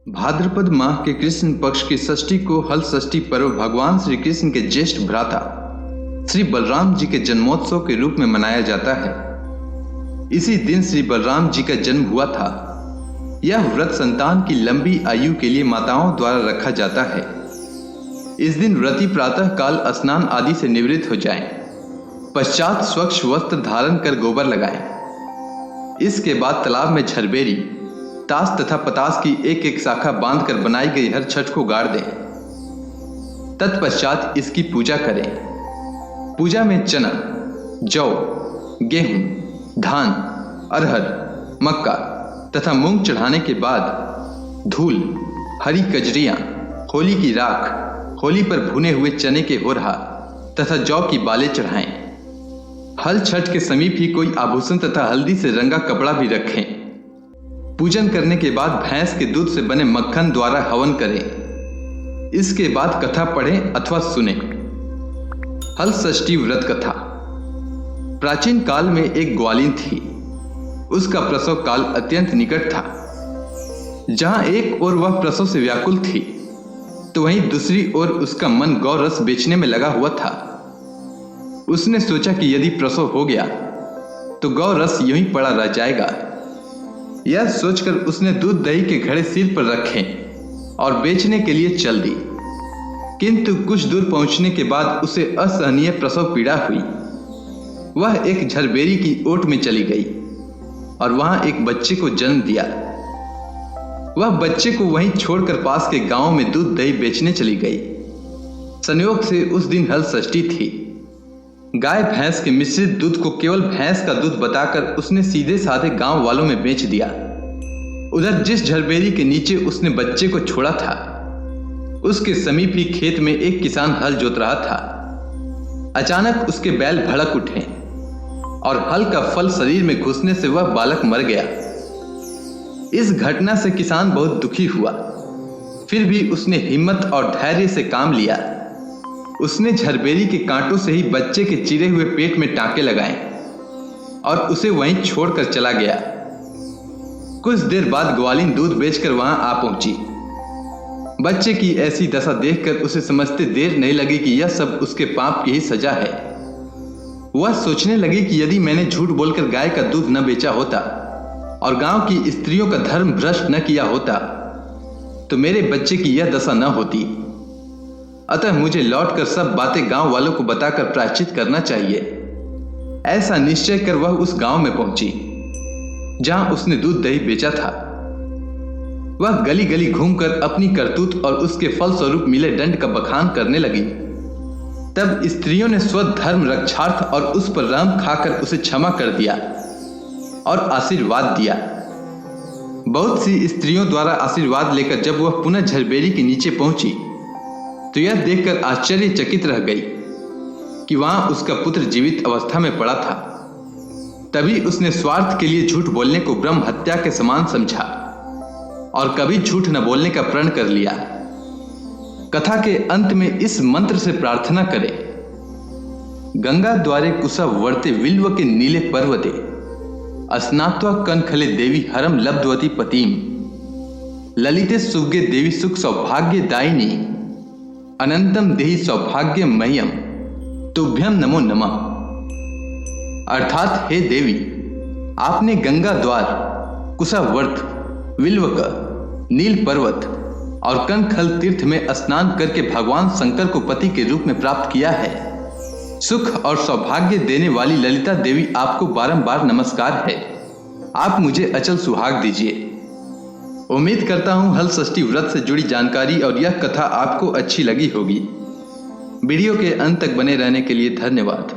भाद्रपद माह के कृष्ण पक्ष की षष्ठी को हल षष्ठी पर्व भगवान श्री कृष्ण के ज्येष्ठ भ्राता श्री बलराम जी के जन्मोत्सव के रूप में मनाया जाता है। इसी दिन श्री बलराम जी का जन्म हुआ था। यह व्रत संतान की लंबी आयु के लिए माताओं द्वारा रखा जाता है। इस दिन व्रती प्रातः काल स्नान आदि से निवृत्त हो जाएं, पश्चात स्वच्छ वस्त्र धारण कर गोबर लगाएं। इसके बाद तालाब में झरबेरी, ताश तथा पतास की एक एक शाखा बांधकर बनाई गई हर छठ को गाड़ दें। तत्पश्चात इसकी पूजा करें। पूजा में चना, जौ, गेहूं, धान, अरहर, मक्का तथा मूंग चढ़ाने के बाद धूल, हरी कजरियां, होली की राख, होली पर भुने हुए चने के होरहा तथा जौ की बालें चढ़ाएं। हल छठ के समीप ही कोई आभूषण तथा हल्दी से रंगा कपड़ा भी रखें। पूजन करने के बाद भैंस के दूध से बने मक्खन द्वारा हवन करें। इसके बाद कथा पढ़ें अथवा सुने। हल षष्ठी व्रत कथा। प्राचीन काल में एक ग्वालिन थी। उसका प्रसव काल अत्यंत निकट था। जहां एक ओर वह प्रसव से व्याकुल थी, तो वहीं दूसरी ओर उसका मन गौ रस बेचने में लगा हुआ था। उसने सोचा कि यदि प्रसव हो गया तो गौ रस यूं ही पड़ा रह जाएगा। यह सोचकर उसने दूध दही के घड़े सिर पर रखे और बेचने के लिए चल दी। किंतु कुछ दूर पहुंचने के बाद उसे असहनीय प्रसव पीड़ा हुई। वह एक झरबेरी की ओट में चली गई और वहां एक बच्चे को जन्म दिया। वह बच्चे को वहीं छोड़कर पास के गांव में दूध दही बेचने चली गई। संयोग से उस दिन हल षष्ठी थी। गाय भैंस के मिश्रित दूध को केवल भैंस का दूध बताकर उसने सीधे साधे गांव वालों में बेच दिया। उधर जिस झरबेरी के नीचे उसने बच्चे को छोड़ा था, उसके समीप ही खेत में एक किसान हल जोत रहा था। अचानक उसके बैल भड़क उठे और हल का फल शरीर में घुसने से वह बालक मर गया। इस घटना से किसान बहुत दुखी हुआ। फिर भी उसने हिम्मत और धैर्य से काम लिया। उसने झरबेरी के कांटों से ही बच्चे के चिरे हुए पेट में टांके लगाए और उसे वहीं छोड़कर चला गया। कुछ देर बाद ग्वालिन दूध बेचकर वहां आ पहुंची। बच्चे की ऐसी दशा देखकर उसे समझते देर नहीं लगी कि यह सब उसके पाप की ही सजा है। वह सोचने लगी कि यदि मैंने झूठ बोलकर गाय का दूध न बेचा होता और गांव की स्त्रियों का धर्म भ्रष्ट न किया होता, तो मेरे बच्चे की यह दशा न होती। अतः मुझे लौटकर सब बातें गांव वालों को बताकर प्रायश्चित करना चाहिए। ऐसा निश्चय कर वह उस गांव में पहुंची जहां उसने दूध दही बेचा था। वह गली गली घूमकर अपनी करतूत और उसके फलस्वरूप मिले दंड का बखान करने लगी। तब स्त्रियों ने स्वधर्म रक्षार्थ और उस पर रहम खाकर उसे क्षमा कर दिया और आशीर्वाद दिया। बहुत सी स्त्रियों द्वारा आशीर्वाद लेकर जब वह पुनः झरबेरी के नीचे पहुंची, तो यह देखकर आश्चर्यचकित रह गई कि वहां उसका पुत्र जीवित अवस्था में पड़ा था। तभी उसने स्वार्थ के लिए झूठ बोलने को ब्रह्म हत्या के समान समझा और कभी झूठ न बोलने का प्रण कर लिया। कथा के अंत में इस मंत्र से प्रार्थना करें। गंगा द्वारे कुशा वर्ते विल्व के नीले पर्वते, स्नात्वा कनखले देवी हरम लब्धवती पतिम, ललिते सुभगे देवी सुख सौभाग्य दायिनी, अनंतम देहि सौभाग्य मह्यम, तुभ्यम नमो नमः। अर्थात हे देवी, आपने गंगा द्वार, कुशावर्त, विल्वक, नील पर्वत और कनखल तीर्थ में स्नान करके भगवान शंकर को पति के रूप में प्राप्त किया है। सुख और सौभाग्य देने वाली ललिता देवी, आपको बारंबार नमस्कार है। आप मुझे अचल सुहाग दीजिए। उम्मीद करता हूं हल षष्ठी व्रत से जुड़ी जानकारी और यह कथा आपको अच्छी लगी होगी। वीडियो के अंत तक बने रहने के लिए धन्यवाद।